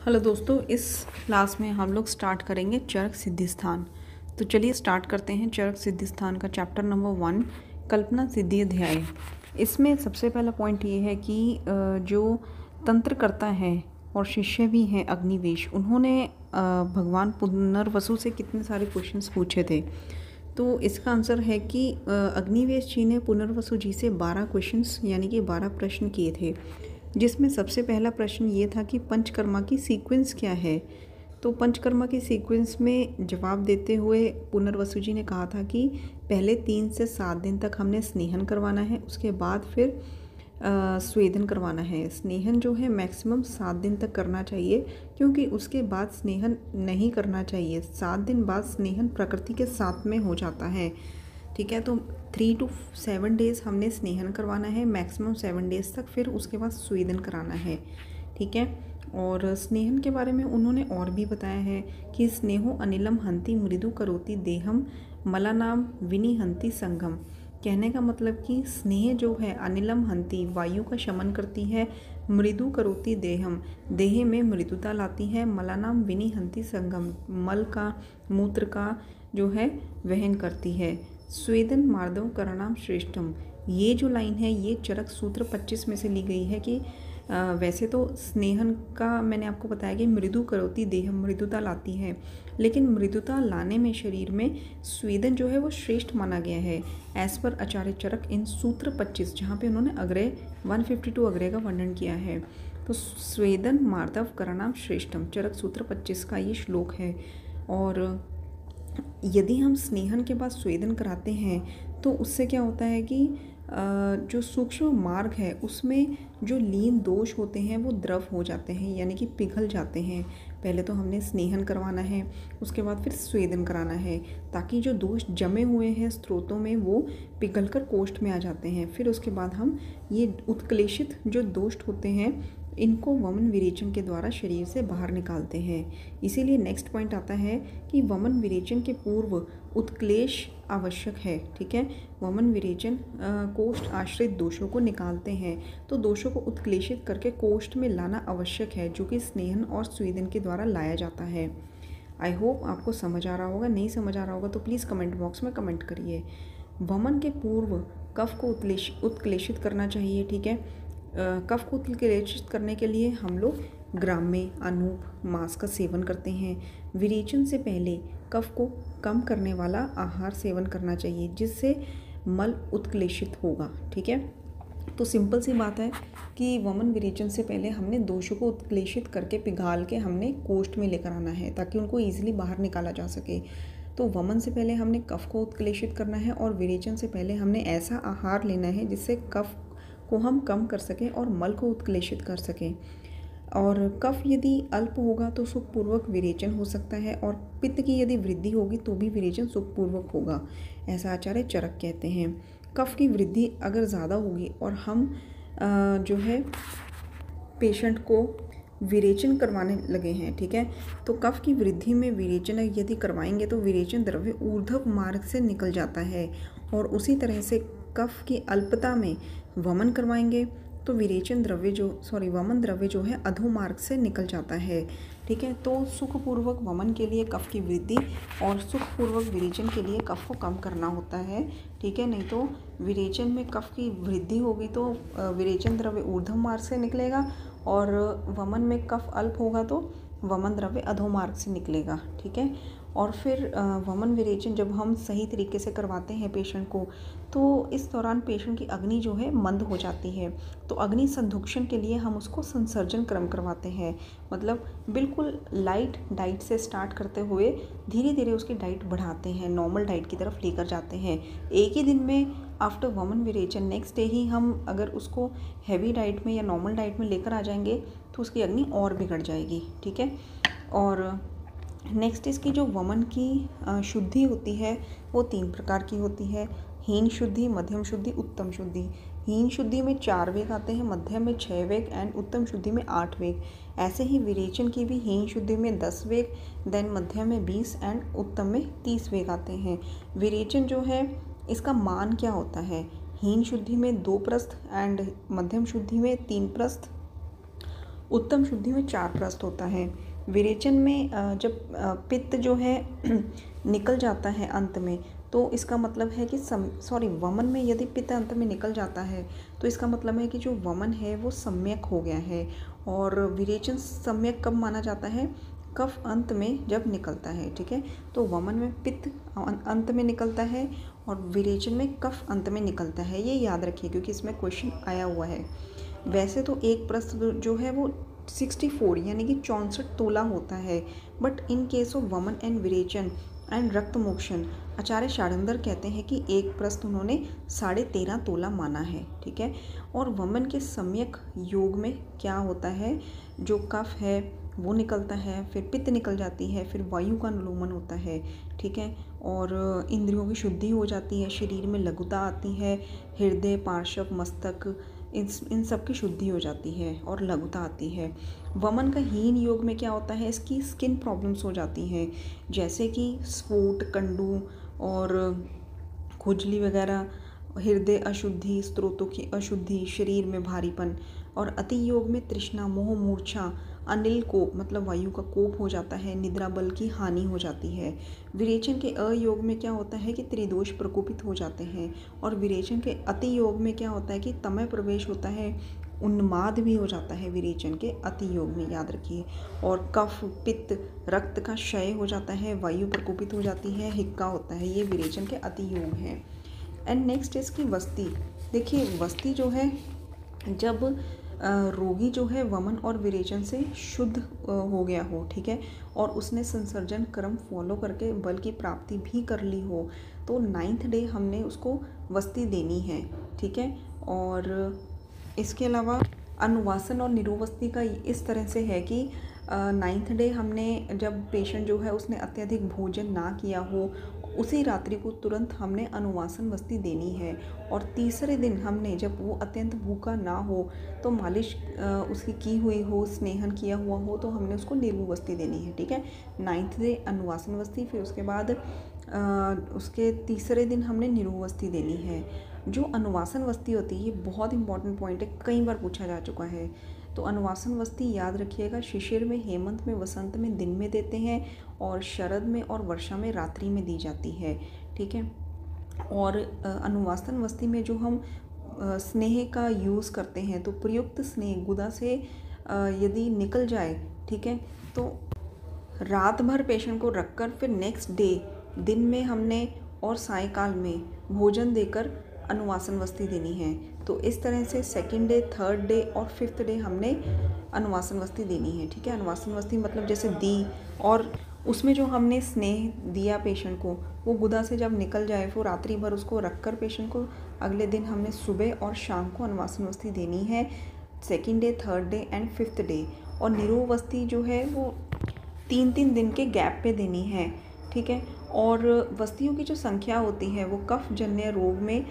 Hello दोस्तों, इस class में हम लोग स्टार्ट करेंगे चरक सिद्धि स्थान। तो चलिए स्टार्ट करते हैं चरक सिद्धि स्थान का चैप्टर नंबर 1 कल्पना सिद्धि अध्याय। इसमें सबसे पहला पॉइंट ये है कि जो तंत्र करता है और शिष्य भी हैं अग्निवेश, उन्होंने भगवान पुनर्वसु से कितने सारे क्वेश्चंस पूछे थे। तो इसका आंसर है कि अग्निवेश जी ने पुनर्वसु जी से 12 क्वेश्चंस यानी कि 12 प्रश्न किए थे, जिसमें सबसे पहला प्रश्न ये था कि पंचकर्मा की सीक्वेंस क्या है। तो पंचकर्मा की सीक्वेंस में जवाब देते हुए पुनर्वसु जी ने कहा था कि पहले 3 से 7 दिन तक हमने स्नेहन करवाना है, उसके बाद फिर स्वेदन करवाना है। स्नेहन जो है मैक्सिमम 7 दिन तक करना चाहिए, क्योंकि उसके बाद स्नेहन नहीं करना चाहिए। 7 दिन बाद स्नेहन प्रकृति के साथ में हो जाता है, ठीक है। तो 3 to 7 डेज़ हमने स्नेहन करवाना है, मैक्सिमम 7 डेज़ तक, फिर उसके बाद स्वेदन कराना है, ठीक है। और स्नेहन के बारे में उन्होंने और भी बताया है कि स्नेहो अनिलम हंति मृदु करोति देहम मलानाम विनि हंति संगम। कहने का मतलब कि स्नेह जो है अनिलम हंति वायु का शमन करती है, मृदु करोति देहम देह में मृदुता लाती है, मलानाम विनि हंति संगम मल का मूत्र का जो है वहन करती है, स्वेदन मार्दव करणाम श्रेष्ठम। ये जो लाइन है ये चरक सूत्र 25 में से ली गई है कि वैसे तो स्नेहन का मैंने आपको बताया कि मृदु करोति देह मृदुता लाती है, लेकिन मृदुता लाने में शरीर में स्वेदन जो है वो श्रेष्ठ माना गया है एज पर आचार्य चरक इन सूत्र 25, जहाँ पे उन्होंने अग्रय 152 अग्रय का वर्णन किया है। तो स्वेदन मार्दव करणाम श्रेष्ठम चरक सूत्र 25 का ये श्लोक है। और यदि हम स्नेहन के बाद स्वेदन कराते हैं तो उससे क्या होता है कि जो सूक्ष्म मार्ग है उसमें जो लीन दोष होते हैं वो द्रव हो जाते हैं, यानी कि पिघल जाते हैं। पहले तो हमने स्नेहन करवाना है, उसके बाद फिर स्वेदन कराना है, ताकि जो दोष जमे हुए हैं स्रोतों में वो पिघलकर कोष्ठ में आ जाते हैं। फिर उसके बाद हम ये उत्क्लेशित जो दोष होते हैं इनको वमन विरेचन के द्वारा शरीर से बाहर निकालते हैं। इसीलिए नेक्स्ट पॉइंट आता है कि वमन विरेचन के पूर्व उत्क्लेश आवश्यक है, ठीक है। वमन विरेचन कोष्ठ आश्रित दोषों को निकालते हैं, तो दोषों को उत्क्लेशित करके कोष्ठ में लाना आवश्यक है, जो कि स्नेहन और स्वेदन के द्वारा लाया जाता है। आई होप आपको समझ आ रहा होगा। नहीं समझ आ रहा होगा तो प्लीज़ कमेंट बॉक्स में कमेंट करिए। वमन के पूर्व कफ को उत्क्लेशित करना चाहिए, ठीक है। कफ को उत्क्लेशित करने के लिए हम लोग ग्राम्य अनूप मांस का सेवन करते हैं। विरेचन से पहले कफ को कम करने वाला आहार सेवन करना चाहिए, जिससे मल उत्क्लेशित होगा, ठीक है। तो सिंपल सी बात है कि वमन विरेचन से पहले हमने दोषों को उत्क्लेशित करके पिघाल के हमने कोष्ठ में लेकर आना है, ताकि उनको ईजिली बाहर निकाला जा सके। तो वमन से पहले हमने कफ को उत्क्लेशित करना है और विरेचन से पहले हमने ऐसा आहार लेना है जिससे कफ को हम कम कर सकें और मल को उत्क्लेशित कर सकें। और कफ यदि अल्प होगा तो सुखपूर्वक विरेचन हो सकता है, और पित्त की यदि वृद्धि होगी तो भी विरेचन सुखपूर्वक होगा, ऐसा आचार्य चरक कहते हैं। कफ की वृद्धि अगर ज़्यादा होगी और हम जो है पेशेंट को विरेचन करवाने लगे हैं, ठीक है, तो कफ की वृद्धि में विरेचन यदि करवाएंगे तो विरेचन द्रव्य ऊर्ध्व मार्ग से निकल जाता है, और उसी तरह से कफ की अल्पता में वमन करवाएंगे तो वमन द्रव्य जो है अधो मार्ग से निकल जाता है, ठीक है। तो सुखपूर्वक वमन के लिए कफ की वृद्धि और सुखपूर्वक विरेचन के लिए कफ को कम करना होता है, ठीक है। नहीं तो विरेचन में कफ की वृद्धि होगी तो विरेचन द्रव्य ऊर्ध्व मार्ग से निकलेगा, और वमन में कफ अल्प होगा तो वमन द्रव्य अधो मार्ग से निकलेगा, ठीक है। और फिर वमन विरेचन जब हम सही तरीके से करवाते हैं पेशेंट को, तो इस दौरान पेशेंट की अग्नि जो है मंद हो जाती है। तो अग्नि संदुक्षण के लिए हम उसको संसर्जन क्रम करवाते हैं, मतलब बिल्कुल लाइट डाइट से स्टार्ट करते हुए धीरे धीरे उसकी डाइट बढ़ाते हैं, नॉर्मल डाइट की तरफ लेकर जाते हैं। एक ही दिन में आफ्टर वमन विरेचन नेक्स्ट डे ही हम अगर उसको हैवी डाइट में या नॉर्मल डाइट में लेकर आ जाएंगे तो उसकी अग्नि और बिगड़ जाएगी, ठीक है। और नेक्स्ट इसकी जो वमन की शुद्धि होती है वो 3 प्रकार की होती है। हीन शुद्धि, मध्यम शुद्धि, उत्तम शुद्धि। हीन शुद्धि में 4 वेग आते हैं, मध्यम में 6 वेग एंड उत्तम शुद्धि में 8 वेग। ऐसे ही विरेचन की भी हीन शुद्धि में 10 वेग, देन मध्यम में 20 एंड उत्तम में 30 वेग आते हैं। विरेचन जो है इसका मान क्या होता है? हीन शुद्धि में 2 प्रस्थ एंड मध्यम शुद्धि में 3 प्रस्थ, उत्तम शुद्धि में 4 प्रस्थ होता है। विरेचन में जब पित्त जो है निकल जाता है अंत में, तो इसका मतलब है कि वमन में यदि पित्त अंत में निकल जाता है तो इसका मतलब है कि जो वमन है वो सम्यक हो गया है। और विरेचन सम्यक कब माना जाता है? कफ अंत में जब निकलता है। ठीक है, तो वमन में पित्त अंत में निकलता है और विरेचन में कफ अंत में निकलता है। ये याद रखिए क्योंकि इसमें क्वेश्चन आया हुआ है। वैसे तो एक प्रस्थ जो है वो 64 यानी कि 64 तोला होता है, बट इन केस ऑफ वमन एंड विरेचन एंड रक्त मोक्षण आचार्य शारंदर कहते हैं कि एक प्रस्थ उन्होंने 13.5 तोला माना है। ठीक है, और वमन के सम्यक योग में क्या होता है? जो कफ है वो निकलता है, फिर पित्त निकल जाती है, फिर वायु का अनुलोमन होता है। ठीक है, और इंद्रियों की शुद्धि हो जाती है, शरीर में लघुता आती है, हृदय, पार्श्व, मस्तक इन सब की शुद्धि हो जाती है और लघुता आती है। वमन का हीन योग में क्या होता है? इसकी स्किन प्रॉब्लम्स हो जाती हैं, जैसे कि स्फोट, कंडू और खुजली वगैरह, हृदय अशुद्धि, स्त्रोतों की अशुद्धि, शरीर में भारीपन। और अति योग में तृष्णा, मोह, मूर्छा, अनिल कोप मतलब वायु का कोप हो जाता है, निद्रा बल की हानि हो जाती है। विरेचन के अयोग में क्या होता है कि त्रिदोष प्रकोपित हो जाते हैं। और विरेचन के अति योग में क्या होता है कि तमय प्रवेश होता है, उन्माद भी हो जाता है विरेचन के अति योग में, याद रखिए। और कफ, पित्त, रक्त का क्षय हो जाता है, वायु प्रकोपित हो जाती है, हिक्का होता है। ये विरेचन के अति योग है। एंड नेक्स्ट इसकी वस्ती। देखिए वस्ती जो है, जब रोगी जो है वमन और विरेचन से शुद्ध हो गया हो, ठीक है, और उसने संसर्जन क्रम फॉलो करके बल की प्राप्ति भी कर ली हो, तो 9th डे हमने उसको वस्ती देनी है। ठीक है, और इसके अलावा अनुवासन और निरोवस्ती का इस तरह से है कि 9th डे हमने, जब पेशेंट जो है उसने अत्यधिक भोजन ना किया हो, उसी रात्रि को तुरंत हमने अनुवासन वस्ती देनी है। और तीसरे दिन हमने, जब वो अत्यंत भूखा ना हो, तो मालिश उसकी की हुई हो, स्नेहन किया हुआ हो, तो हमने उसको नींबू वस्ती देनी है। ठीक है, 9th डे अनुवासन वस्ती, फिर उसके बाद उसके तीसरे दिन हमने निरोवस्ती देनी है। जो अनुवासन वस्ती होती है, ये बहुत इंपॉर्टेंट पॉइंट है, कई बार पूछा जा चुका है। तो अनुवासन वस्ती याद रखिएगा, शिशिर में, हेमंत में, वसंत में दिन में देते हैं, और शरद में और वर्षा में रात्रि में दी जाती है। ठीक है, और अनुवासन वस्ती में जो हम स्नेह का यूज़ करते हैं, तो प्रयुक्त स्नेह गुदा से यदि निकल जाए, ठीक है, तो रात भर पेशेंट को रखकर फिर नेक्स्ट डे दिन में हमने और सायकाल में भोजन देकर अनुवासन वस्ती देनी है। तो इस तरह से 2nd डे, 3rd डे और 5th डे हमने अनुवासन वस्ती देनी है। ठीक है, अनुवासन वस्ती मतलब जैसे दी, और उसमें जो हमने स्नेह दिया पेशेंट को, वो गुदा से जब निकल जाए, फिर रात्रि भर उसको रखकर पेशेंट को अगले दिन हमने सुबह और शाम को अनुवासन वस्ती देनी है, 2nd day, 3rd day and 5th day. और निरोवस्ती जो है वो 3-3 दिन के गैप पे देनी है। ठीक है, और वस्तियों की जो संख्या होती है वो कफ जन्य रोग में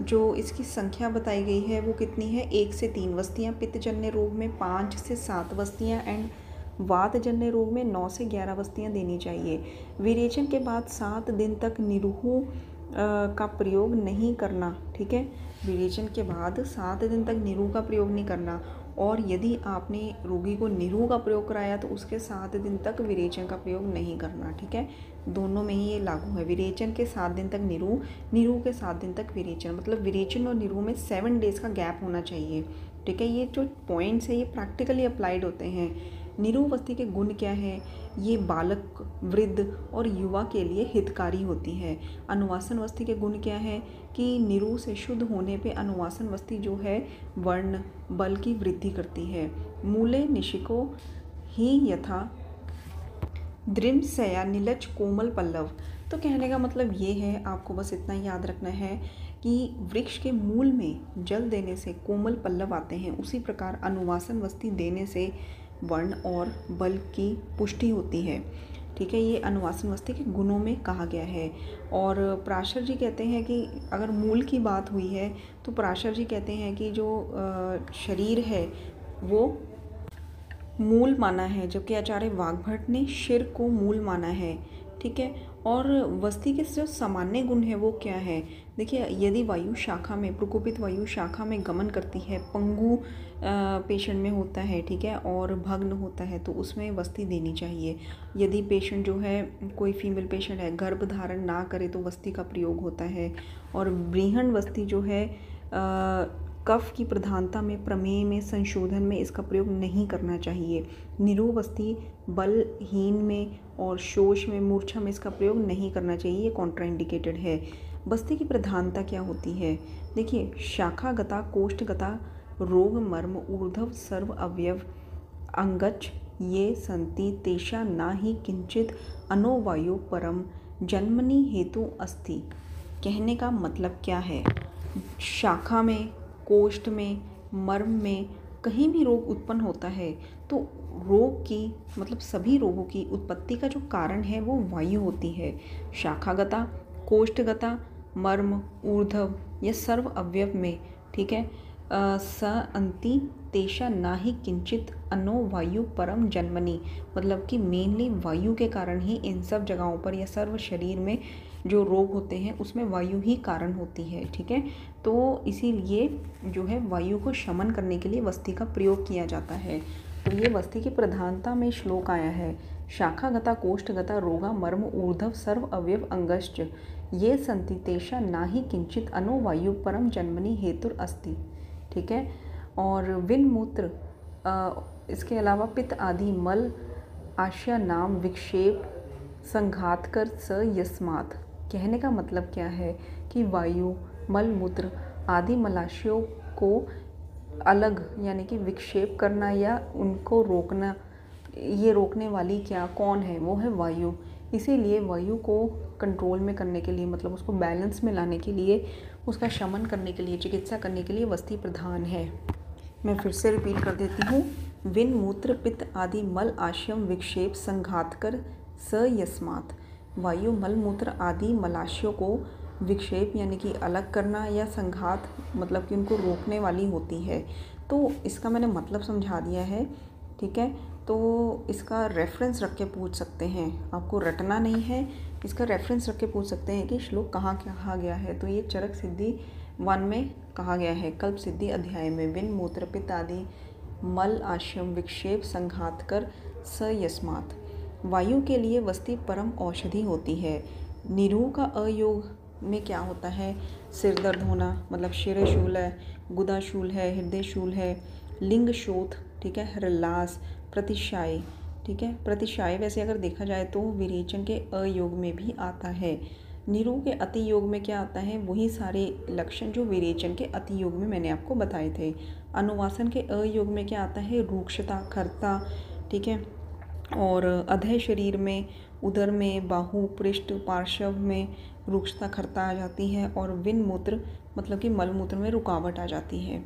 जो इसकी संख्या बताई गई है वो कितनी है? 1 से 3 वस्तियाँ, पित्तजन्य रोग में 5 से 7 वस्तियाँ एंड वातजन्य रोग में 9 से 11 वस्तियाँ देनी चाहिए। विरेचन के बाद 7 दिन तक निरूह का प्रयोग नहीं करना। ठीक है, विरेचन के बाद 7 दिन तक निरूह का प्रयोग नहीं करना, और यदि आपने रोगी को निरूह का प्रयोग कराया तो उसके 7 दिन तक विरेचन का प्रयोग नहीं करना। ठीक है, दोनों में ही ये लागू है। विरेचन के 7 दिन तक निरूह, निरूह के 7 दिन तक विरेचन, मतलब विरेचन और निरूह में 7 डेज़ का गैप होना चाहिए। ठीक है, ये जो पॉइंट्स है ये प्रैक्टिकली अप्लाइड होते हैं। निरूह वस्ती के गुण क्या है? ये बालक, वृद्ध और युवा के लिए हितकारी होती है। अनुवासन वस्ती के गुण क्या है? कि निरूह से शुद्ध होने पे अनुवासन वस्ती जो है वर्ण बल की वृद्धि करती है। मूले निशिको ही यथा दृढ़ नीलज कोमल पल्लव। तो कहने का मतलब ये है, आपको बस इतना याद रखना है कि वृक्ष के मूल में जल देने से कोमल पल्लव आते हैं, उसी प्रकार अनुवासन वस्ती देने से वर्ण और बल की पुष्टि होती है। ठीक है, ये अनुवासन वस्ती के गुणों में कहा गया है। और पराशर जी कहते हैं कि अगर मूल की बात हुई है तो पराशर जी कहते हैं कि जो शरीर है वो मूल माना है, जबकि आचार्य वाग्भट ने शिर को मूल माना है। ठीक है। और वस्ती के जो सामान्य गुण है वो क्या है, देखिए यदि वायु शाखा में, प्रकोपित वायु शाखा में गमन करती है, पंगु पेशेंट में होता है, ठीक है, और भग्न होता है, तो उसमें वस्ती देनी चाहिए। यदि पेशेंट जो है, कोई फीमेल पेशेंट है, गर्भ धारण ना करे तो वस्ती का प्रयोग होता है। और बृहण वस्ती जो है कफ की प्रधानता में, प्रमेय में, संशोधन में इसका प्रयोग नहीं करना चाहिए। निरोवस्ती बलहीन में और शोष में, मूर्छा में इसका प्रयोग नहीं करना चाहिए, ये कॉन्ट्राइंडिकेटेड है। वस्ती की प्रधानता क्या होती है, देखिए शाखागता, कोष्ठगता, रोग मर्म, ऊर्ध्व सर्व अवयव अंगच ये संति तेषा ना ही किंचित अनोवायु परम जन्मनि हेतु अस्ति। कहने का मतलब क्या है, शाखा में, कोष्ठ में, मर्म में कहीं भी रोग उत्पन्न होता है तो रोग की, मतलब सभी रोगों की उत्पत्ति का जो कारण है वो वायु होती है। शाखागता, कोष्ठगता, मर्म, ऊर्ध्व या सर्व अवयव में, ठीक है, स अंति तेषा ना ही किंचित अनो वायु परम जन्मनि, मतलब कि मेनली वायु के कारण ही इन सब जगहों पर या सर्व शरीर में जो रोग होते हैं उसमें वायु ही कारण होती है, ठीक है। तो इसीलिए जो है वायु को शमन करने के लिए वस्ती का प्रयोग किया जाता है। तो ये वस्ती की प्रधानता में श्लोक आया है, शाखागता, कोष्ठगता, रोगा मर्म, ऊर्ध्व सर्व अवयव अंगश्च ये संति तेषा ना ही किंचित अनो वायु परम जन्मनि हेतुर अस्ति, ठीक है। और विन मूत्र, इसके अलावा पित्त आदि मल आश्या नाम विक्षेप संघात कर स यस्मात्। कहने का मतलब क्या है कि वायु, मल मूत्र आदि मलाशयों को अलग यानी कि विक्षेप करना या उनको रोकना, ये रोकने वाली क्या, कौन है, वो है वायु। इसीलिए वायु को कंट्रोल में करने के लिए, मतलब उसको बैलेंस में लाने के लिए, उसका शमन करने के लिए, चिकित्सा करने के लिए वस्ती प्रधान है। मैं फिर से रिपीट कर देती हूँ, विन मूत्र पित्त आदि मल आश्यम विक्षेप संघात कर स यस्मात्। वायु, मल मूत्र आदि मलाशयों को विक्षेप यानी कि अलग करना या संघात मतलब कि उनको रोकने वाली होती है। तो इसका मैंने मतलब समझा दिया है, ठीक है। तो इसका रेफरेंस रख के पूछ सकते हैं, आपको रटना नहीं है, इसका रेफरेंस रख के पूछ सकते हैं कि श्लोक कहाँ कहा गया है। तो ये चरक सिद्धि 1 में कहा गया है, कल्प सिद्धि अध्याय में, विन मूत्र पित्त आदि मल आश्यम विक्षेप संघात कर स यस्मात्। वायु के लिए वस्ती परम औषधि होती है। निरूह का अयोग में क्या होता है, सिर दर्द होना, मतलब शिरशूल है, गुदाशूल है, हृदय शूल है, लिंग शोथ, ठीक है, हृल्लास, प्रतिशाय, ठीक है। प्रतिशाय वैसे अगर देखा जाए तो विरेचन के अयोग में भी आता है। निरूह के अति योग में क्या आता है, वही सारे लक्षण जो विरेचन के अति योग में मैंने आपको बताए थे। अनुवासन के अयोग में क्या आता है, रूक्षता, खरता, ठीक है। और अधः शरीर में, उदर में, बाहु, पृष्ठ, पार्श्व में रूक्षता, खरता आ जाती है। और विन मूत्र मतलब कि मल मूत्र में रुकावट आ जाती है।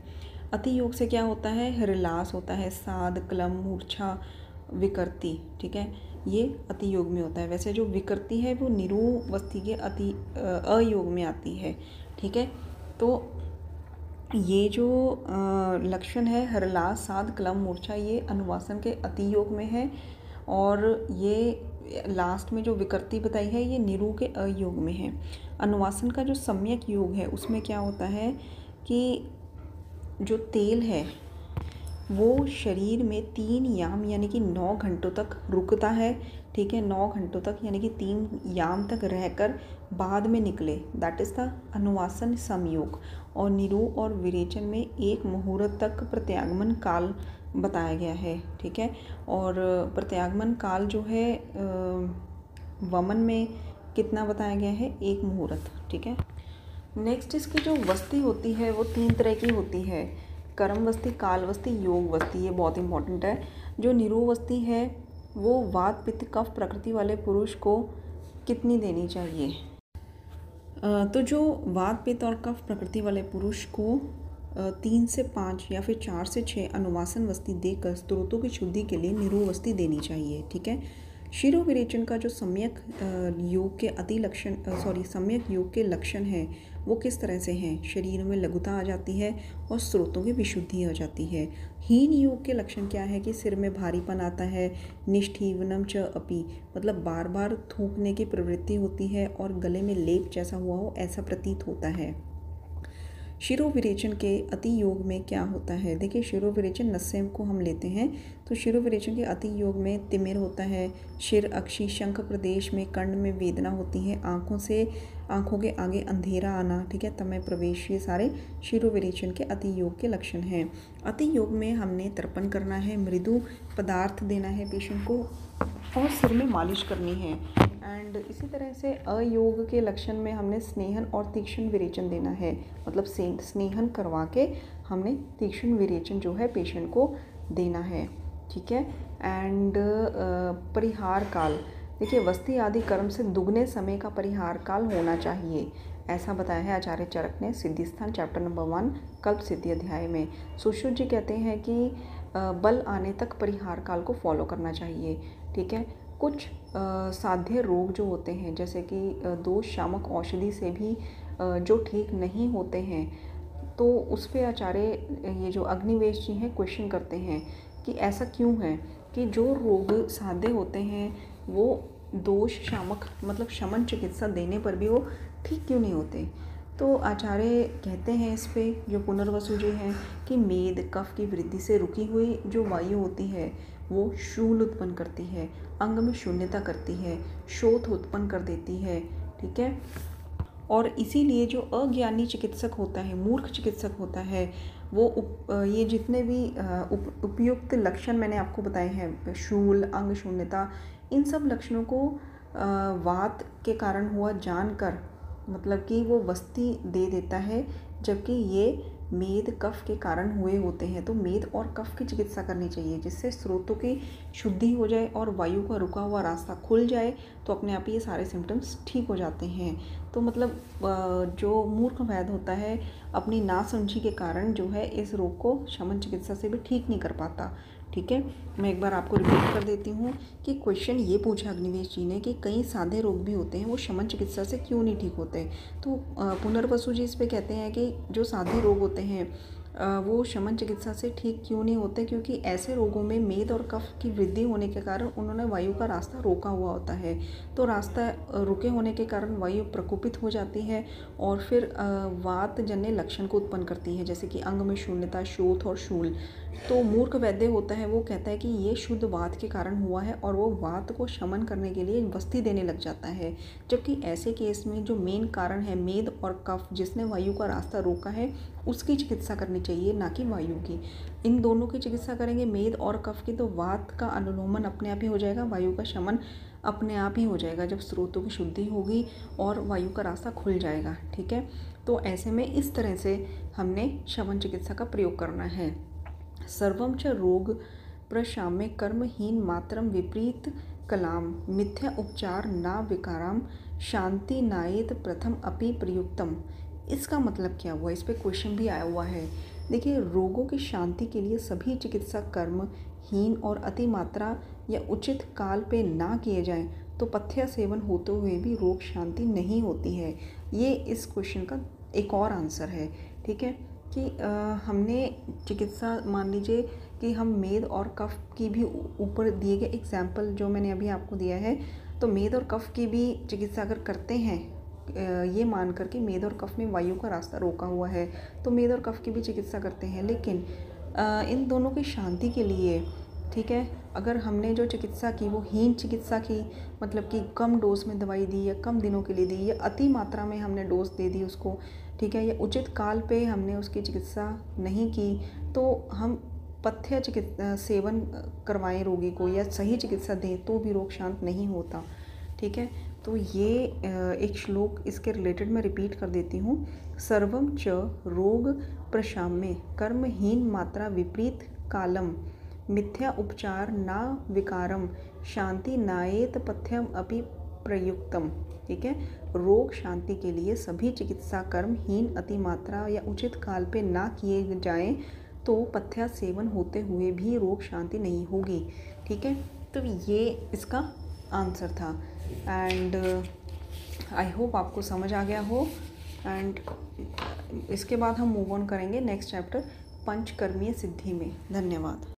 अति योग से क्या होता है, हृल्लास होता है, साध, क्लम, मूर्छा, विकृति, ठीक है, ये अति योग में होता है। वैसे जो विकृति है वो निरूह वस्ती के अति अयोग में आती है, ठीक है। तो ये जो लक्षण है हृल्लास, साध, क्लम, मूर्छा, ये अनुवासन के अति योग में है। और ये लास्ट में जो विकृति बताई है ये निरूह के अयोग में है। अनुवासन का जो सम्यक योग है उसमें क्या होता है कि जो तेल है वो शरीर में 3 याम यानी कि 9 घंटों तक रुकता है, ठीक है, 9 घंटों तक यानी कि 3 याम तक रहकर बाद में निकले, दैट इज़ द अनुवासन समयोग। और निरूह और विरेचन में 1 मुहूर्त तक प्रत्यागमन काल बताया गया है, ठीक है। और प्रत्यागमन काल जो है वमन में कितना बताया गया है, 1 मुहूर्त, ठीक है। नेक्स्ट इसकी जो वस्ती होती है वो 3 तरह की होती है, कर्म वस्ती, काल वस्ती, योग वस्ती, ये बहुत इंपॉर्टेंट है। जो निरूह वस्ती है वो वात पित्त कफ प्रकृति वाले पुरुष को कितनी देनी चाहिए, तो जो वात पित्त और कफ प्रकृति वाले पुरुष को 3 से 5 या फिर 4 से 6 अनुवासन वस्ती देकर स्त्रोतों की शुद्धि के लिए निरूह वस्ती देनी चाहिए, ठीक है। शिरोविरेचन का जो योग के सम्यक योग के लक्षण हैं वो किस तरह से हैं? शरीर में लघुता आ जाती है और स्रोतों की विशुद्धि हो जाती है। हीन योग के लक्षण क्या है कि सिर में भारीपन आता है, निष्ठीवनम च अपि, मतलब बार बार थूकने की प्रवृत्ति होती है और गले में लेप जैसा हुआ हो ऐसा प्रतीत होता है। शिरोविरेचन के अति योग में क्या होता है? देखिए, शिरोविरेचन नस्य को हम लेते हैं तो शिरोविरेचन के अति योग में तिमिर होता है, शिर अक्षी शंख प्रदेश में कर्ण में वेदना होती है, आँखों के आगे अंधेरा आना, ठीक है, तमय प्रवेश, ये सारे शिरोविरेचन के अति योग के लक्षण हैं। अति योग में हमने तर्पण करना है, मृदु पदार्थ देना है पेशेंट को और सिर में मालिश करनी है। एंड इसी तरह से अयोग के लक्षण में हमने स्नेहन और तीक्ष्ण विरेचन देना है, मतलब स्नेहन करवा के हमने तीक्ष्ण विरेचन जो है पेशेंट को देना है, ठीक है। एंड परिहार काल, देखिए, वस्ती आदि कर्म से दुगने समय का परिहार काल होना चाहिए, ऐसा बताया है आचार्य चरक ने सिद्धिस्थान चैप्टर नंबर 1 कल्प सिद्धि अध्याय में। सुश्रुत जी कहते हैं कि बल आने तक परिहार काल को फॉलो करना चाहिए, ठीक है। कुछ साध्य रोग जो होते हैं, जैसे कि दोष शामक औषधि से भी जो ठीक नहीं होते हैं, तो उस पर आचार्य ये जो अग्निवेश जी हैं क्वेश्चन करते हैं कि ऐसा क्यों है कि जो रोग साध्य होते हैं वो दोष शामक मतलब शमन चिकित्सा देने पर भी वो ठीक क्यों नहीं होते। तो आचार्य कहते हैं इस पे, जो पुनर्वसु जी हैं, कि मेद कफ की वृद्धि से रुकी हुई जो वायु होती है वो शूल उत्पन्न करती है, अंग में शून्यता करती है, शोथ उत्पन्न कर देती है, ठीक है। और इसीलिए जो अज्ञानी चिकित्सक होता है, मूर्ख चिकित्सक होता है, वो ये जितने भी उपयुक्त लक्षण मैंने आपको बताए हैं, शूल, अंग शून्यता, इन सब लक्षणों को वात के कारण हुआ जानकर मतलब कि वो वस्ती दे देता है, जबकि ये मेद कफ के कारण हुए होते हैं। तो मेद और कफ की चिकित्सा करनी चाहिए, जिससे स्रोतों की शुद्धि हो जाए और वायु का रुका हुआ रास्ता खुल जाए, तो अपने आप ही ये सारे सिम्टम्स ठीक हो जाते हैं। तो मतलब जो मूर्ख वैद्य होता है अपनी नासमझी के कारण जो है इस रोग को शमन चिकित्सा से भी ठीक नहीं कर पाता, ठीक है। मैं एक बार आपको रिपीट कर देती हूँ कि क्वेश्चन ये पूछा अग्निवेश जी ने कि कई सादे रोग भी होते हैं वो शमन चिकित्सा से क्यों नहीं ठीक होते। तो पुनर्वसु जी इस पे कहते हैं कि जो सादे रोग होते हैं वो शमन चिकित्सा से ठीक क्यों नहीं होते, क्योंकि ऐसे रोगों में मेद और कफ की वृद्धि होने के कारण उन्होंने वायु का रास्ता रोका हुआ होता है। तो रास्ता रुके होने के कारण वायु प्रकोपित हो जाती है और फिर वात जन्य लक्षण को उत्पन्न करती है, जैसे कि अंग में शून्यता, शोथ और शूल। तो मूर्ख वैद्य होता है वो कहता है कि ये शुद्ध वात के कारण हुआ है और वो वात को शमन करने के लिए वस्ती देने लग जाता है, जबकि ऐसे केस में जो मेन कारण है मेद और कफ, जिसने वायु का रास्ता रोका है, उसकी चिकित्सा करनी चाहिए, ना कि वायु की। इन दोनों की चिकित्सा करेंगे, मेद और कफ की, तो वात का अनुलोमन अपने आप ही हो जाएगा, वायु का शमन अपने आप ही हो जाएगा जब स्रोतों की शुद्धि होगी और वायु का रास्ता खुल जाएगा, ठीक है। तो ऐसे में इस तरह से हमने शमन चिकित्सा का प्रयोग करना है। सर्वम च रोग प्रशाम्य कर्महीन मात्रम विपरीत कलाम मिथ्या उपचार ना विकाराम शांति नायेत प्रथम अपि प्रयुक्तम। इसका मतलब क्या हुआ, इस पे क्वेश्चन भी आया हुआ है। देखिए, रोगों की शांति के लिए सभी चिकित्सा कर्म हीन और अति मात्रा या उचित काल पे ना किए जाएं तो पथ्य सेवन होते हुए भी रोग शांति नहीं होती है। ये इस क्वेश्चन का एक और आंसर है, ठीक है, कि हमने चिकित्सा, मान लीजिए कि हम मेद और कफ की भी ऊपर दिए गए एग्जाम्पल जो मैंने अभी आपको दिया है, तो मेद और कफ की भी चिकित्सा अगर करते हैं ये मान कर कि मेद और कफ ने वायु का रास्ता रोका हुआ है, तो मेद और कफ की भी चिकित्सा करते हैं, लेकिन इन दोनों की शांति के लिए, ठीक है, अगर हमने जो चिकित्सा की वो हीन चिकित्सा की, मतलब कि कम डोज में दवाई दी या कम दिनों के लिए दी या अति मात्रा में हमने डोज दे दी उसको, ठीक है, या उचित काल पे हमने उसकी चिकित्सा नहीं की, तो हम पथ्य चिकित्सा सेवन करवाएं रोगी को या सही चिकित्सा दें तो भी रोग शांत नहीं होता, ठीक है। तो ये एक श्लोक इसके रिलेटेड मैं रिपीट कर देती हूँ। सर्वम च रोग प्रशाम्य कर्महीन मात्रा विपरीत कालम मिथ्या उपचार ना विकारम शांति नायेत पथ्यम अपि प्रयुक्तम, ठीक है। रोग शांति के लिए सभी चिकित्सा कर्म हीन अति मात्रा या उचित काल पे ना किए जाएं तो पथ्य सेवन होते हुए भी रोग शांति नहीं होगी, ठीक है। तो ये इसका आंसर था। एंड आई होप आपको समझ आ गया हो। एंड इसके बाद हम मूव ऑन करेंगे नेक्स्ट चैप्टर पंचकर्मीय सिद्धि में। धन्यवाद।